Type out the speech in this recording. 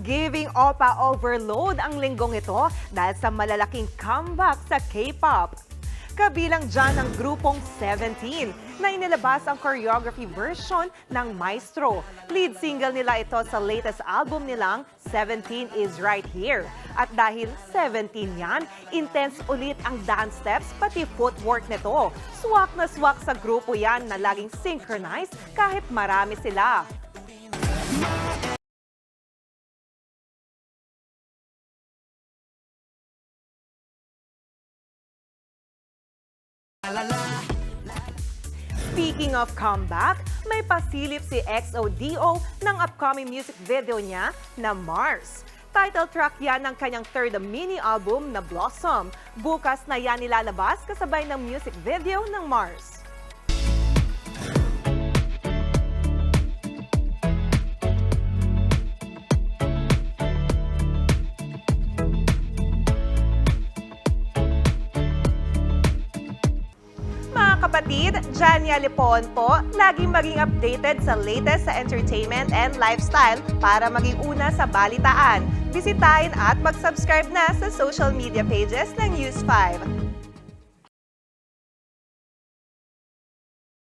Giving OPA overload ang linggong ito dahil sa malalaking comeback sa K-pop. Kabilang dyan ang grupong 17 na inilabas ang choreography version ng Maestro. Lead single nila ito sa latest album nilang 17 is Right Here. At dahil 17 yan, intense ulit ang dance steps pati footwork nito. Swak na swak sa grupo yan na laging synchronized kahit marami sila. Speaking of comeback, may pasilip si XODO ng upcoming music video niya na Mars. Title track yan ng kanyang third mini-album na Blossom. Bukas na yan nilalabas kasabay ng music video ng Mars. Kapatid, Jania Lipon po, laging maging updated sa latest sa entertainment and lifestyle para maging una sa balitaan. Bisitahin at mag-subscribe na sa social media pages ng News 5.